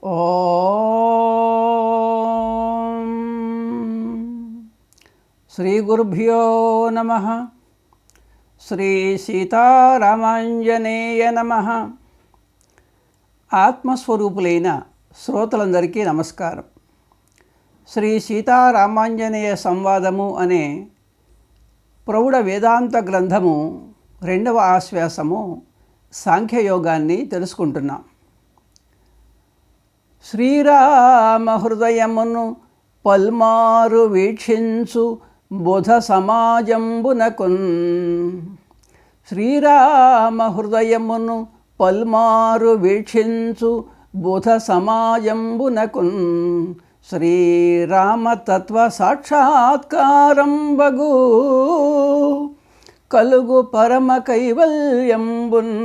ఓం శ్రీ గురుభ్యో నమః. శ్రీ సీతారామాంజనేయ నమః. ఆత్మస్వరూపులైన శ్రోతలందరికీ నమస్కారం. శ్రీ సీతారామాంజనేయ సంవాదము అనే ప్రౌఢ వేదాంత గ్రంథము 2వ ఆశ్వాసము సాంఖ్యయోగాన్ని తెలుసుకుంటున్నాం. శ్రీరామ హృదయమును పల్మారు వీక్షించు బుధ సమాజంబునకున్. శ్రీరామ హృదయమును పల్మారు వీక్షించు బుధ సమాజంబునకున్. శ్రీరామతత్వ సాక్షాత్కారం బగు కలుగు పరమ కైవల్యంబున్.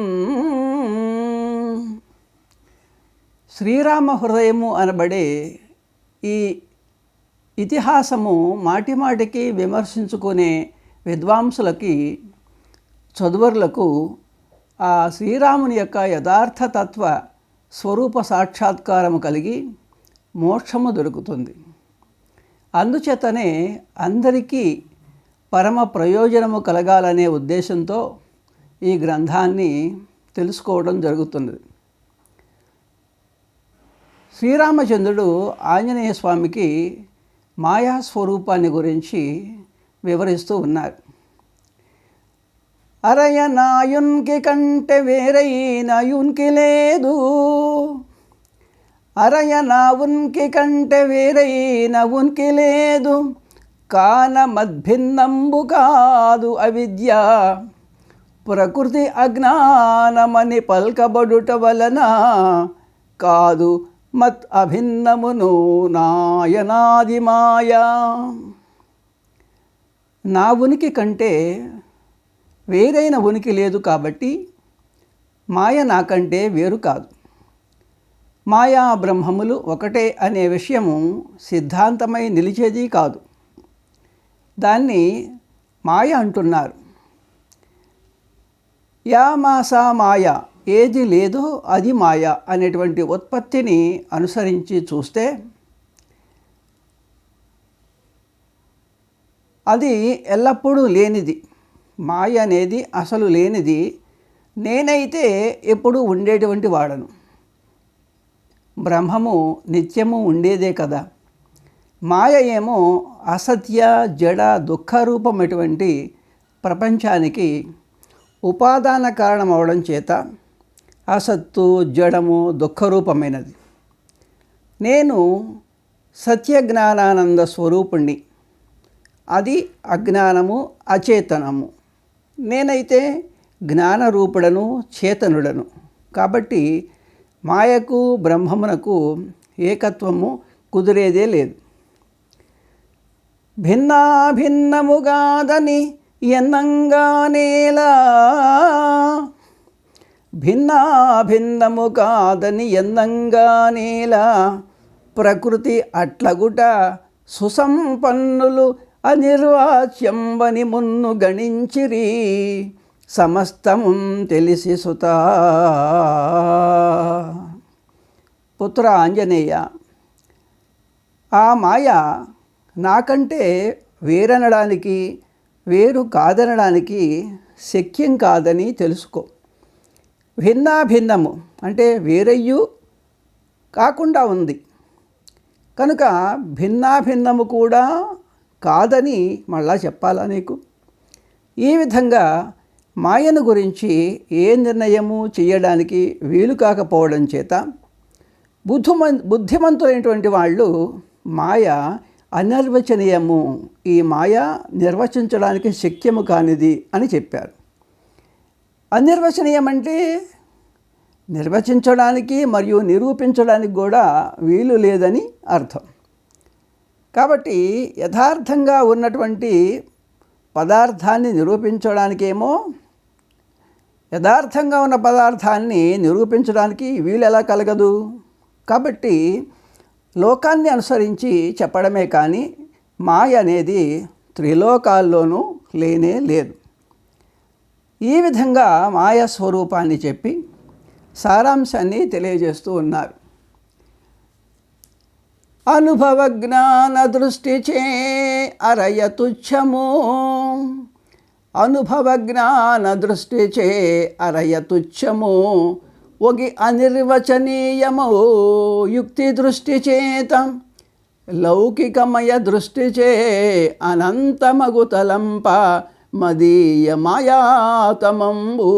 శ్రీరామ హృదయము అనబడే ఈ ఇతిహాసము మాటిమాటికి విమర్శించుకునే విద్వాంసులకి, చదువరులకు ఆ శ్రీరాముని యొక్క యథార్థతత్వ స్వరూప సాక్షాత్కారము కలిగి మోక్షము దొరుకుతుంది. అందుచేతనే అందరికీ పరమ ప్రయోజనము కలగాలనే ఉద్దేశంతో ఈ గ్రంథాన్ని తెలుసుకోవడం జరుగుతున్నది. శ్రీరామచంద్రుడు ఆంజనేయ స్వామికి మాయాస్వరూపాన్ని గురించి వివరిస్తూ ఉన్నారు. అరయనాయున్కి కంటే వేరైనాయున్కి లేదు, అరయనావున్కి కంటే వేరైనవున్కి లేదు, కాన మద్భిన్నంబు కాదు అవిద్య, ప్రకృతి అజ్ఞానమని పల్కబడుట వలన కాదు మత్ అభిన్నమును నాయనాది మాయా. నా ఉనికి కంటే వేరైన ఉనికి లేదు కాబట్టి మాయ నాకంటే వేరు కాదు. మాయా బ్రహ్మములు ఒకటే అనే విషయము సిద్ధాంతమై నిలిచేది కాదు. దాన్ని మాయ అంటున్నారు. యా మాసా మాయ, ఏది లేదో అది మాయ అనేటువంటి ఉత్పత్తిని అనుసరించి చూస్తే అది ఎల్లప్పుడూ లేనిది. మాయ అనేది అసలు లేనిది. నేనైతే ఎప్పుడు ఉండేటువంటి వాడను. బ్రహ్మము నిత్యము ఉండేదే కదా. మాయ ఏమో అసత్య జడ దుఃఖరూపమైనటువంటి ప్రపంచానికి ఉపాదాన కారణం అవడం చేత అసత్తు జడము దుఃఖరూపమైనది. నేను సత్యజ్ఞానానంద స్వరూపుణ్ణి. అది అజ్ఞానము అచేతనము. నేనైతే జ్ఞానరూపుడను చేతనుడను. కాబట్టి మాయకు బ్రహ్మమునకు ఏకత్వము కుదిరేదే లేదు. భిన్నాభిన్నముగాదని ఎన్నంగానేలా, భిన్నాభిన్నము కాదని ఎన్నంగానేలా, ప్రకృతి అట్లగుట సుసంపన్నులు అనిర్వాచ్యంబని మున్ను గణించిరి, సమస్తము తెలిసి సుతా. పుత్ర ఆంజనేయ, ఆ మాయ నాకంటే వేరనడానికి వేరు కాదనడానికి శక్యం కాదని తెలుసుకో. భిన్నాభిన్నము అంటే వేరయ్యూ కాకుండా ఉంది కనుక భిన్నాభిన్నము కూడా కాదని మళ్ళా చెప్పాలా నీకు? ఈ విధంగా మాయను గురించి ఏ నిర్ణయము చేయడానికి వీలు కాకపోవడం చేత బుద్ధిమంతులైనటువంటి వాళ్ళు మాయ అనిర్వచనీయము, ఈ మాయ నిర్వచించడానికి శక్యము కానిది అని చెప్పారు. అనిర్వచనీయం అంటే నిర్వచించడానికి మరియు నిరూపించడానికి కూడా వీలు లేదని అర్థం. కాబట్టి యథార్థంగా ఉన్నటువంటి పదార్థాన్ని నిరూపించడానికేమో, యథార్థంగా ఉన్న పదార్థాన్ని నిరూపించడానికి వీలు ఎలా కలగదు? కాబట్టి లోకాన్ని అనుసరించి చెప్పడమే కానీ మాయ అనేది త్రిలోకాల్లోనూ లేనే లేదు. ఈ విధంగా మాయా స్వరూపాన్ని చెప్పి సారాంశాన్ని తెలియజేస్తూ ఉన్నారు. అనుభవ జ్ఞాన దృష్టిచే అరయ తుచ్చము. అనుభవ జ్ఞాన దృష్టిచే అరయ తుచ్చము. ఒగి అనిర్వచనీయమో యుక్తి దృష్టి చేత లౌకికమయ దృష్టిచే అనంతమగు తలంప మదీయ మాయాతమంబు.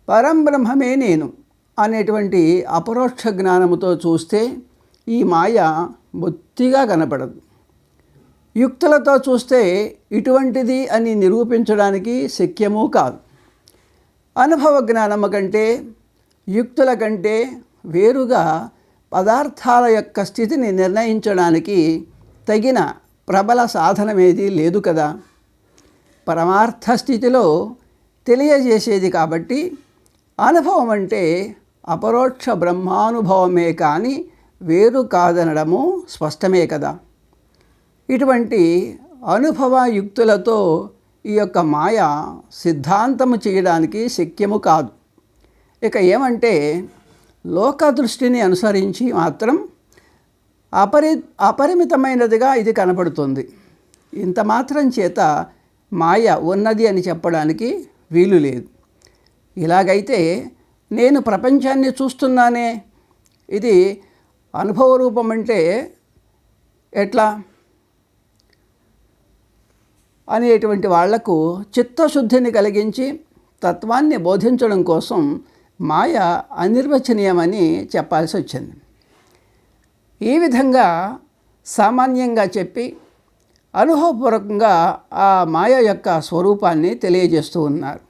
పరంబ్రహ్మమే నేను అనేటువంటి అపరోక్ష జ్ఞానముతో చూస్తే ఈ మాయ బొత్తిగా కనపడదు. యుక్తులతో చూస్తే ఇటువంటిది అని నిరూపించడానికి శక్యమూ కాదు. అనుభవ జ్ఞానము కంటే యుక్తుల కంటే వేరుగా పదార్థాల యొక్క స్థితిని నిర్ణయించడానికి తగిన ప్రబల సాధనమేది లేదు కదా. పరమార్థ స్థితిలో తెలియజేసేది కాబట్టి అనుభవం అంటే అపరోక్ష బ్రహ్మానుభవమే కానీ వేరు కాదనడము స్పష్టమే కదా. ఇటువంటి అనుభవయుక్తులతో ఈ యొక్క మాయ సిద్ధాంతము చేయడానికి శక్యము కాదు. ఇక ఏమంటే లోకదృష్టిని అనుసరించి మాత్రం అపరిమితమైనదిగా ఇది కనపడుతుంది. ఇంత మాత్రం చేత మాయ ఉన్నది అని చెప్పడానికి వీలు లేదు. ఇలాగైతే నేను ప్రపంచాన్ని చూస్తున్నానే, ఇది అనుభవ రూపం అంటే ఎట్లా అనేటువంటి వాళ్లకు చిత్తశుద్ధిని కలిగించి తత్వాన్ని బోధించడం కోసం మాయ అనిర్వచనీయమని చెప్పాల్సి వచ్చింది. ఈ విధంగా సామాన్యంగా చెప్పి అనుభవపూర్వకంగా ఆ మాయ యొక్క స్వరూపాన్ని తెలియజేస్తూ ఉన్నారు.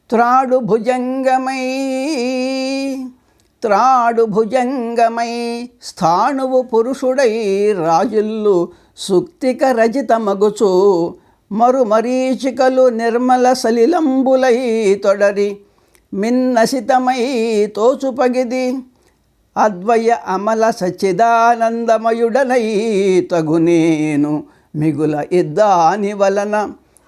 త్రాడు భుజంగమై స్థాణువు పురుషుడై రాజుల్లు సుక్తిక రజితమగుచు మరీచికలు నిర్మల సలిలంబులై తొడరి మిన్నసితమై తోచుపగిది అద్వయ అమల సచ్చిదానందమయుడనై తగునేను మిగుల ఇద్దాని వలన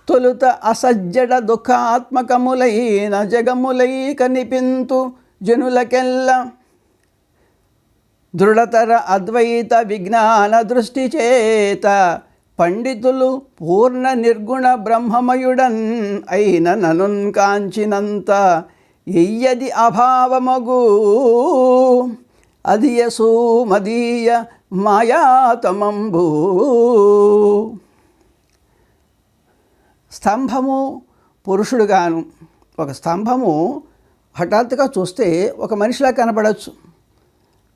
తొలుత అసజ్జడ దుఃఖాత్మకములైన జగములై కనిపింతు జనులకెల్ల దృఢతర అద్వైత విజ్ఞాన దృష్టి చేత పండితులు పూర్ణ నిర్గుణ బ్రహ్మమయుడన్ అయిన ననున్ కాంచినంత ఎయ్యది అభావమగు అదియసు మదీయ మాయాతమంబు. స్తంభము పురుషుడుగాను, ఒక స్తంభము హఠాత్తుగా చూస్తే ఒక మనిషిలా కనపడవచ్చు.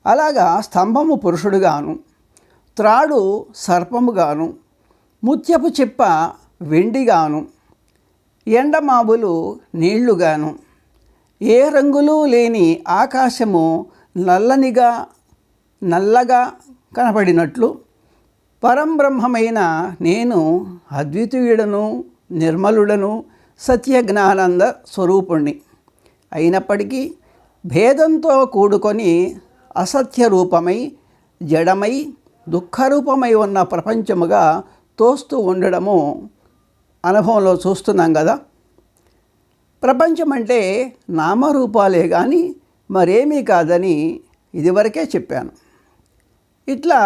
అలాగా స్తంభము పురుషుడుగాను, త్రాడు సర్పముగాను, ముత్యపు చిప్ప వెండిగాను, ఎండమావులు నీళ్లుగాను, ఏ రంగులు లేని ఆకాశము నల్లగా కనపడినట్లు పరంబ్రహ్మమైన నేను అద్వితీయుడను, నిర్మలుడను, సత్యజ్ఞానంద స్వరూపుణ్ణి అయినప్పటికీ భేదంతో కూడుకొని అసత్య రూపమై జడమై దుఃఖరూపమై ఉన్న ప్రపంచముగా తోస్తూ ఉండడము అనుభవంలో చూస్తున్నాం కదా. ప్రపంచం అంటే నామరూపాలే కానీ మరేమీ కాదని ఇదివరకే చెప్పాను. ఇట్లా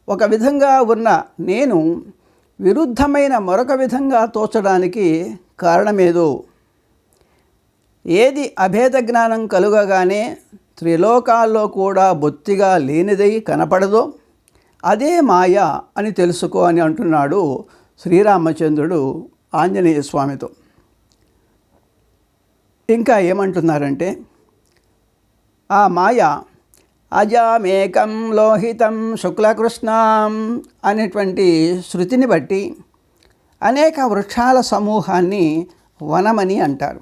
ఒక విధంగా ఉన్న నేను విరుద్ధమైన మరొక విధంగా తోచడానికి కారణమేదో, ఏది అభేద జ్ఞానం కలుగగానే త్రిలోకాల్లో కూడా బొత్తిగా లేనిదై కనపడదో అదే మాయ అని తెలుసుకో అని అంటున్నాడు శ్రీరామచంద్రుడు ఆంజనేయ స్వామితో. ఇంకా ఏమంటున్నారంటే, ఆ మాయ అజామేకం లోహితం శుక్లకృష్ణం అనేటువంటి శృతిని బట్టి అనేక వృక్షాల సమూహాన్ని వనమని అంటారు.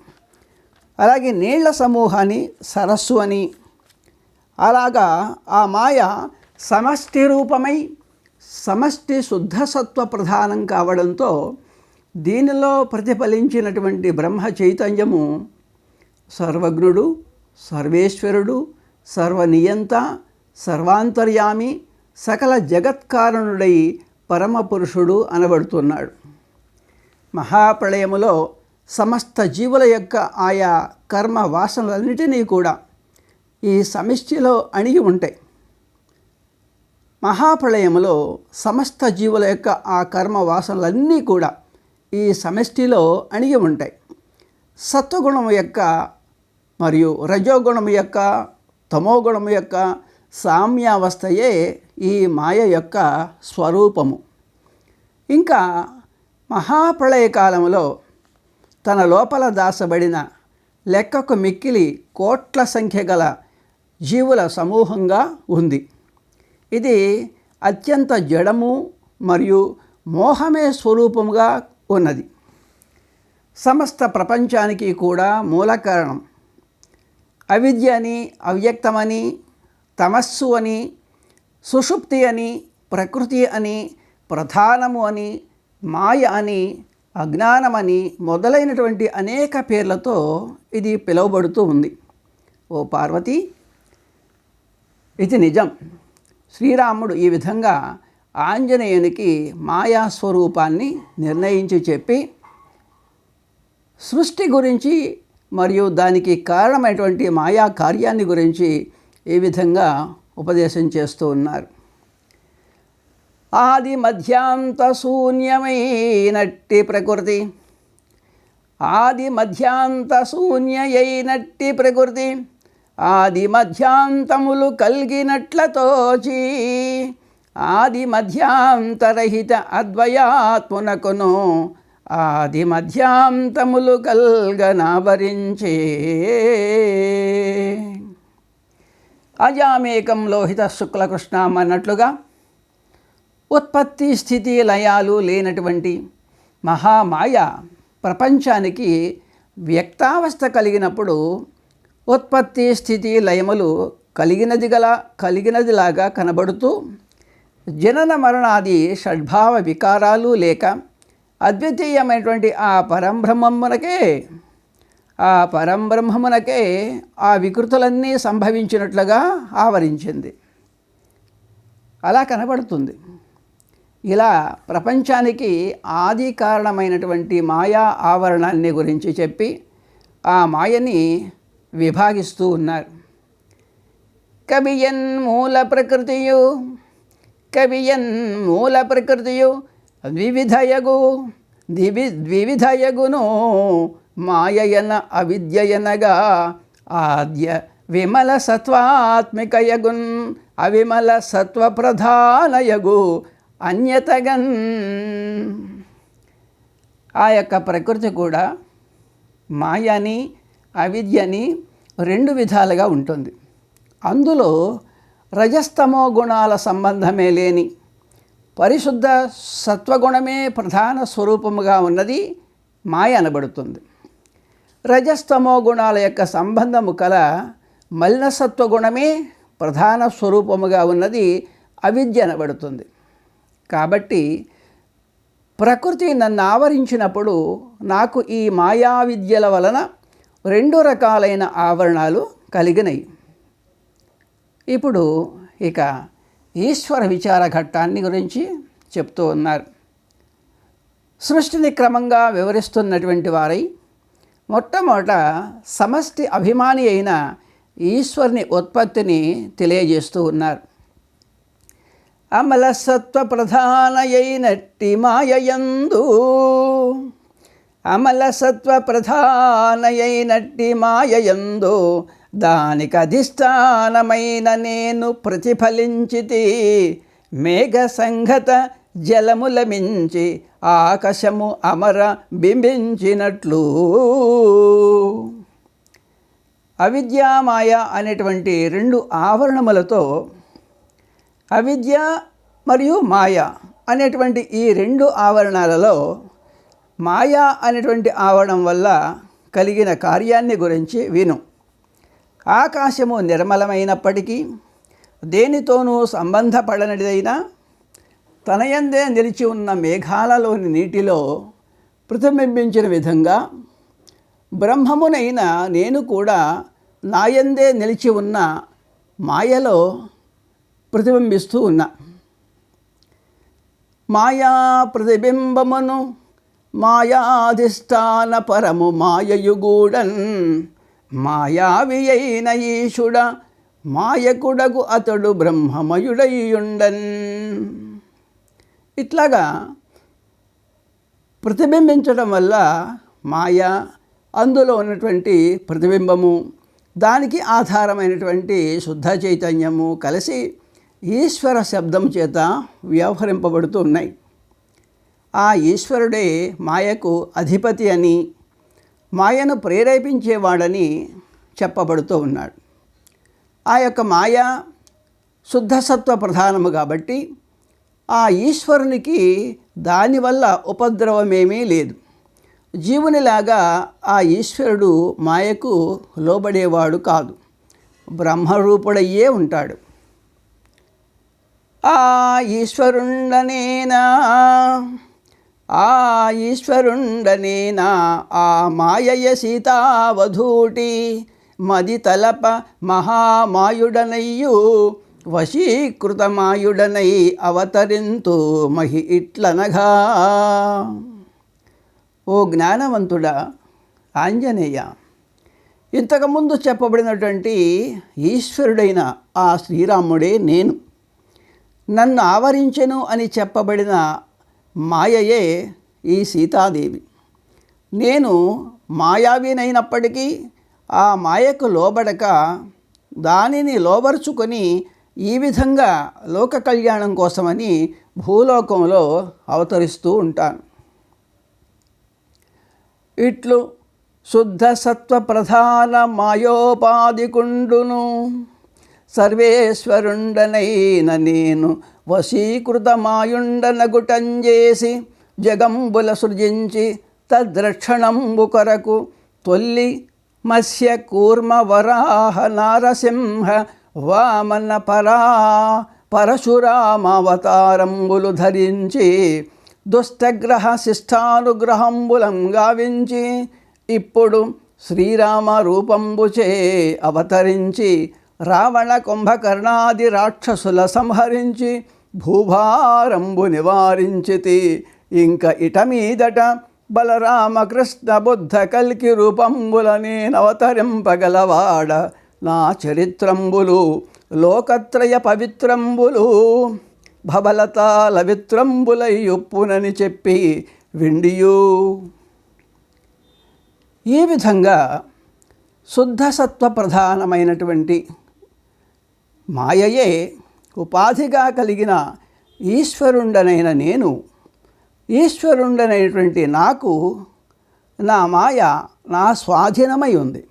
అలాగే నీళ్ల సమూహాన్ని సరస్సు అని, అలాగా ఆ మాయ సమష్టి రూపమై సమష్టి శుద్ధసత్వ ప్రధానం కావడంతో దీనిలో ప్రతిఫలించినటువంటి బ్రహ్మ చైతన్యము సర్వజ్ఞుడు, సర్వేశ్వరుడు, సర్వనియంత, సర్వాంతర్యామి, సకల జగత్కారణుడై పరమపురుషుడు అనబడుతున్నాడు. మహాప్రళయములో సమస్త జీవుల యొక్క ఆయా కర్మ వాసనలన్నిటినీ కూడా ఈ సమిష్టిలో అణిగి ఉంటాయి. మహాప్రళయములో సమస్త జీవుల యొక్క ఆ కర్మ వాసనలన్నీ కూడా ఈ సమష్టిలో అణిగి ఉంటాయి. సత్వగుణము యొక్క మరియు రజోగుణము యొక్క తమోగుణము యొక్క సామ్యావస్థయే ఈ మాయ యొక్క స్వరూపము. ఇంకా మహాప్రళయ కాలంలో తన లోపల దాచబడిన లెక్కకు మిక్కిలి కోట్ల సంఖ్య గల జీవుల సమూహంగా ఉంది. ఇది అత్యంత జడము మరియు మోహమే స్వరూపముగా ఉన్నది. సమస్త ప్రపంచానికి కూడా మూల కారణం అవిద్య అని, అవ్యక్తమని, తమస్సు అని, సుషుప్తి అని, ప్రకృతి అని, ప్రధానము అని, మాయ అని, అజ్ఞానమని మొదలైనటువంటి అనేక పేర్లతో ఇది పిలువబడుతూ ఉంది. ఓ పార్వతి, ఇది నిజం. శ్రీరాముడు ఈ విధంగా ఆంజనేయునికి మాయా స్వరూపాన్ని నిర్ణయించి చెప్పి సృష్టి గురించి మరియు దానికి కారణమైనటువంటి మాయా కార్యాన్ని గురించి ఈ విధంగా ఉపదేశం చేస్తూ ఉన్నారు. ఆది మధ్యాంత శూన్యమైనట్టి ప్రకృతి, ఆది మధ్యాంత శూన్యమైనట్టి ప్రకృతి, ఆది మధ్యాంతములు కలిగినట్లతోచి, ఆది మధ్యాంతరహిత అద్వయాత్మునకును ఆది మధ్యాంతములు కల్గనావరించే. అజామేకం లోహిత శుక్లకృష్ణం అన్నట్లుగా ఉత్పత్తి స్థితి లయాలు లేనటువంటి మహామాయ ప్రపంచానికి వ్యక్తావస్థ కలిగినప్పుడు ఉత్పత్తి స్థితి లయములు కలిగినదిలాగా కనబడుతూ జనన మరణాది షడ్భావ వికారాలు లేక అద్వితీయమైనటువంటి ఆ పరంబ్రహ్మమునకే ఆ వికృతులన్నీ సంభవించినట్లుగా ఆవరించింది. అలా కనబడుతుంది. ఇలా ప్రపంచానికి ఆది కారణమైనటువంటి మాయా ఆవరణాన్ని గురించి చెప్పి ఆ మాయని విభాగిస్తూ ఉన్నారు. కవియన్ మూల ప్రకృతియు ద్వివిధయగును మాయయన అవిద్యయనగా ఆద్య విమల సత్వాత్మికయగున్ అవిమల సత్వప్రధానయగు అన్యతగన్. ఆ యొక్క ప్రకృతి కూడా మాయని అవిద్యని రెండు విధాలుగా ఉంటుంది. అందులో రజస్తమో గుణాల సంబంధమే లేని పరిశుద్ధ సత్వగుణమే ప్రధాన స్వరూపముగా ఉన్నది మాయ అనబడుతుంది. రజస్తమో గుణాల యొక్క సంబంధము కల మలిన సత్వగుణమే ప్రధాన స్వరూపముగా ఉన్నది అవిద్య అనబడుతుంది. కాబట్టి ప్రకృతి నన్ను ఆవరించినప్పుడు నాకు ఈ మాయా విద్యల వలన రెండు రకాలైన ఆవరణాలు కలిగినాయి. ఇప్పుడు ఇక ఈశ్వర విచార ఘట్టాన్ని గురించి చెప్తూ ఉన్నారు. సృష్టిని క్రమంగా వివరిస్తున్నటువంటి వారై మొట్టమొదట సమష్టి అభిమాని అయిన ఈశ్వరుని ఉత్పత్తిని తెలియజేస్తూ ఉన్నారు. అమల సత్వ ప్రధానయైనట్టి మాయయందు, అమల సత్వ ప్రధానయైనట్టి మాయయందు దానికి అధిష్టానమైన నేను ప్రతిఫలించితి. మేఘ సంఘత జలముల మించి ఆకాశము అమర బింబించినట్లు. అవిద్యామాయ అనేటువంటి రెండు ఆవరణములతో అవిద్య మరియు మాయ అనేటువంటి ఈ రెండు ఆవరణాలలో మాయ అనేటువంటి ఆవరణం వల్ల కలిగిన కార్యాన్ని గురించి విను. ఆకాశము నిర్మలమైనప్పటికీ దేనితోనూ సంబంధపడనిదైనా తనయందే నిలిచి ఉన్న మేఘాలలోని నీటిలో ప్రతిబింబించిన విధంగా బ్రహ్మమునైన నేను కూడా నాయందే నిలిచి ఉన్న మాయలో ప్రతిబింబిస్తూ ఉన్నా. మాయా ప్రతిబింబమును మాయాధిష్టాన పరము మాయయుగూడన్ మాయావి అయిన ఈశుడ మాయకుడగు అతడు బ్రహ్మమయుడయ్యుండన్. ఇట్లాగా ప్రతిబింబించడం వల్ల మాయ, అందులో ఉన్నటువంటి ప్రతిబింబము, దానికి ఆధారమైనటువంటి శుద్ధ చైతన్యము కలిసి ఈశ్వర శబ్దం చేత వ్యవహరింపబడుతూ ఉన్నాయి. ఆ ఈశ్వరుడే మాయకు అధిపతి అని, మాయను ప్రేరేపించేవాడని చెప్పబడుతూ ఉన్నాడు. ఆ యొక్క మాయ శుద్ధసత్వ ప్రధానము కాబట్టి ఆ ఈశ్వరునికి దానివల్ల ఉపద్రవమేమీ లేదు. జీవునిలాగా ఆ ఈశ్వరుడు మాయకు లోబడేవాడు కాదు, బ్రహ్మరూపుడయ్యే ఉంటాడు. ఆ ఈశ్వరుండనేనా ఆ మాయయ సీతావధూటి మది తలప మహామాయుడనయ్యు వశీకృతమాయుడనై అవతరింతు మహి ఇట్లనగా. ఓ జ్ఞానవంతుడా ఆంజనేయ, ఇంతకుముందు చెప్పబడినటువంటి ఈశ్వరుడైన ఆ శ్రీరాముడే నేను. నన్ను ఆవరించెను అని చెప్పబడిన మాయయే ఈ సీతాదేవి. నేను మాయావినైనప్పటికీ ఆ మాయకు లోబడక దానిని లోబరుచుకొని ఈ విధంగా లోక కళ్యాణం కోసమని భూలోకంలో అవతరిస్తూ ఉంటాను. ఇట్లు శుద్ధ సత్వ ప్రధాన మాయోపాధికుండును సర్వేశ్వరుండనైన నేను వశీకృతమాయుండనగుటంజేసి జగంబుల సృజించి తద్రక్షణంబు కొరకు తొల్లి మత్స్య కూర్మ వరాహ నారసింహ వామన పరశురామావతారంబులు ధరించి దుష్టగ్రహ శిష్టానుగ్రహంబులం గావించి ఇప్పుడు శ్రీరామ రూపంబుచే అవతరించి రావణ కుంభకర్ణాది రాక్షసుల సంహరించి భూభారంబు నివారించితి. ఇంక ఇట మీదట బలరామకృష్ణ బుద్ధ కల్కి రూపంబుల నేనవతరింపగలవాడ నా చరిత్రంబులు లోకత్రయ పవిత్రంబులు భబలతాల విత్రంబులయ్యొప్పునని చెప్పి విండియు. ఈ విధంగా శుద్ధసత్వ ప్రధానమైనటువంటి మాయయే ఉపాధిగా కలిగిన ఈశ్వరుండనైన నేను, ఈశ్వరుండనైనటువంటి నాకు నా మాయ నా స్వాధీనమై ఉంది.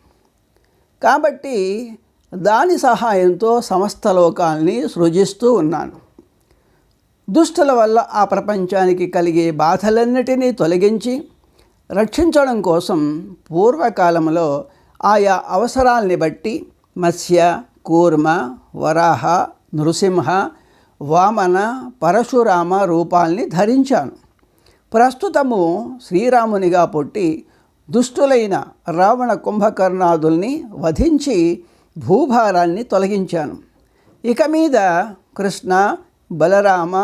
కాబట్టి దాని సహాయంతో సమస్త లోకాల్ని సృజిస్తూ ఉన్నాను. దుష్టుల వల్ల ఆ ప్రపంచానికి కలిగే బాధలన్నిటినీ తొలగించి రక్షించడం కోసం పూర్వకాలంలో ఆయా అవసరాల్ని బట్టి మత్స్య, కూర్మ, వరాహ, నృసింహ, వామన, పరశురామ రూపాల్ని ధరించాను. ప్రస్తుతము శ్రీరామునిగా పుట్టి దుష్టులైన రావణ కుంభకర్ణాదుల్ని వధించి భూభారాన్ని తొలగించాను. ఇక మీద కృష్ణ, బలరామ,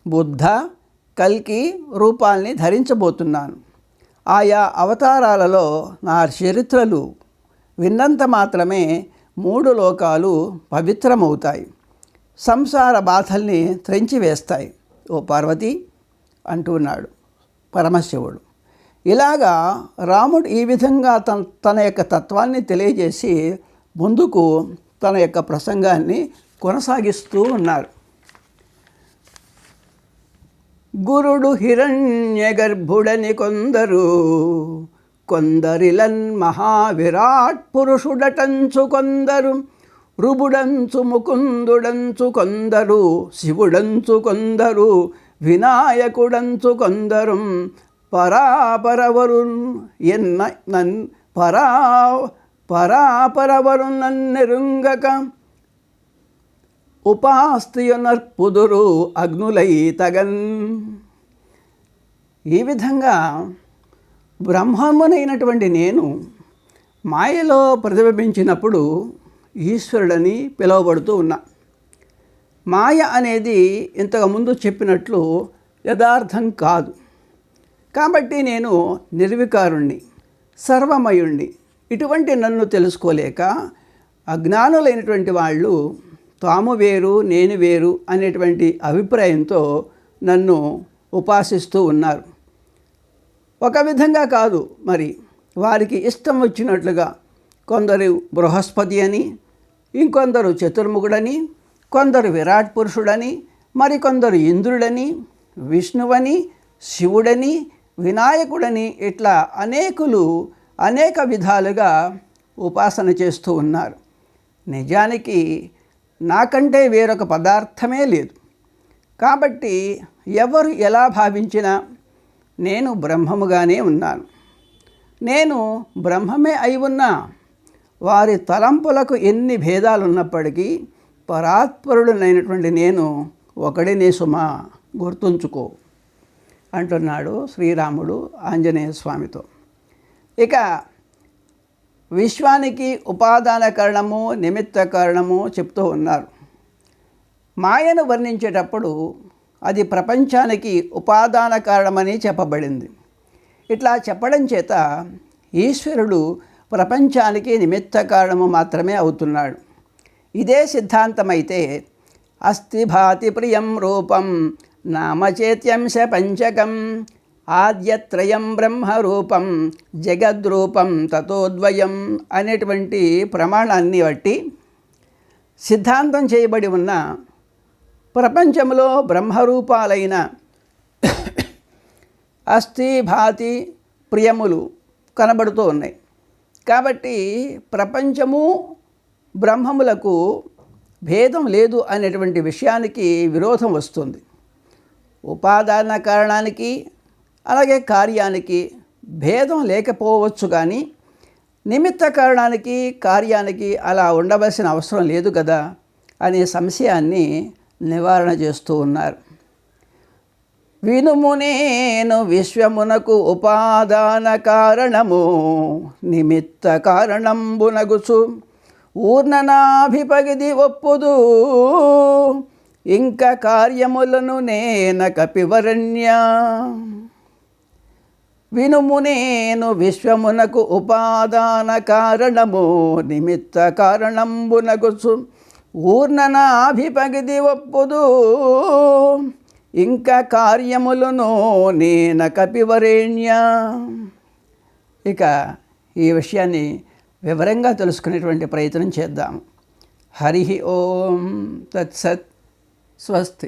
బుద్ధ, కల్కి రూపాల్ని ధరించబోతున్నాను. ఆయా అవతారాలలో నా చరిత్రలు విన్నంత మాత్రమే 3 లోకాలు పవిత్రమవుతాయి, సంసార బాధల్ని త్రెంచివేస్తాయి. ఓ పార్వతి అంటున్నాడు పరమశివుడు. ఇలాగా రాముడు ఈ విధంగా తన యొక్క తత్వాన్ని తెలియజేసి ముందుకు తన యొక్క ప్రసంగాన్ని కొనసాగిస్తూ ఉన్నారు. గురుడు హిరణ్యగర్భుడని కొందరిలన్ మహావిరాట్ పురుషుడటంచు కొందరు, రుబుడంచు ముకుందుడంచు కొందరు, శివుడంచు కొందరు, వినాయకుడంచు కొందరు, పరాపరవరు నన్నెరుంగక ఉపాస్తియునర్పుదురు అగ్నులై తగన్. ఈ విధంగా బ్రహ్మమునైనటువంటి నేను మాయలో ప్రతిబింబించినప్పుడు ఈశ్వరుడని పిలువబడుతూ ఉన్నా. మాయ అనేది ఇంతకుముందు చెప్పినట్లు యథార్థం కాదు. కాబట్టి నేను నిర్వికారుణ్ణి, సర్వమయుణ్ణి. ఇటువంటి నన్ను తెలుసుకోలేక అజ్ఞానులైనటువంటి వాళ్ళు తాము వేరు నేను వేరు అనేటువంటి అభిప్రాయంతో నన్ను ఉపాసిస్తూ ఉన్నారు. ఒక విధంగా కాదు, మరి వారికి ఇష్టం వచ్చినట్లుగా కొందరు బృహస్పతి అని, ఇంకొందరు చతుర్ముఖుడని, కొందరు విరాట్ పురుషుడని, మరికొందరు ఇంద్రుడని, విష్ణువని, శివుడని, వినాయకుడని, ఇట్లా అనేక విధాలుగా ఉపాసన చేస్తూ ఉన్నారు. నిజానికి నాకంటే వేరొక పదార్థమే లేదు. కాబట్టి ఎవరు ఎలా భావించినా నేను బ్రహ్మముగానే ఉన్నాను. నేను బ్రహ్మమే అయి ఉన్నా వారి తలంపులకు ఎన్ని భేదాలు ఉన్నప్పటికీ పరాత్పరుడునైనటువంటి నేను ఒకడినే సుమా, గుర్తుంచుకో అంటున్నాడు శ్రీరాముడు ఆంజనేయ స్వామితో. ఇక విశ్వానికి ఉపాదాన కారణము, నిమిత్త కారణము చెప్తూ ఉన్నారు. మాయను వర్ణించేటప్పుడు అది ప్రపంచానికి ఉపాదాన కారణమని చెప్పబడింది. ఇట్లా చెప్పడం చేత ఈశ్వరుడు ప్రపంచానికి నిమిత్త కారణము మాత్రమే అవుతున్నాడు. ఇదే సిద్ధాంతమైతే అస్థి భాతి ప్రియం రూపం నామచేత్యంశ పంచకం ఆద్యత్రయం బ్రహ్మరూపం జగద్రూపం తతోద్వయం అనేటువంటి ప్రమాణాన్ని బట్టి సిద్ధాంతం చేయబడి ఉన్న ప్రపంచంలో బ్రహ్మరూపాలైన అస్థి భాతి ప్రియములు కనబడుతూ ఉన్నాయి. కాబట్టి ప్రపంచము బ్రహ్మములకు భేదం లేదు అనేటువంటి విషయానికి విరోధం వస్తుంది. ఉపాదాన కారణానికి అలాగే కార్యానికి భేదం లేకపోవచ్చు, కానీ నిమిత్త కారణానికి కార్యానికి అలా ఉండవలసిన అవసరం లేదు కదా అనే సంశయాన్ని నివారణ చేస్తూ ఉన్నారు. వినుము నేను విశ్వమునకు ఉపాదాన కారణము నిమిత్త కారణంబునగుచు ఊర్ణనాభిపగిది ఒప్పుదు ఇంక కార్యములను నేన కపివరణ్య. వినుము నేను విశ్వమునకు ఉపాదాన కారణము నిమిత్త కారణంబునగుచు ఊర్ణనాభిపగిది ఒప్పుదు ఇంక కార్యములను నేన కపివరేణ్య. ఇక ఈ విషయాన్ని వివరంగా తెలుసుకునేటువంటి ప్రయత్నం చేద్దాం. హరి ఓం తత్సత్. స్వస్తి.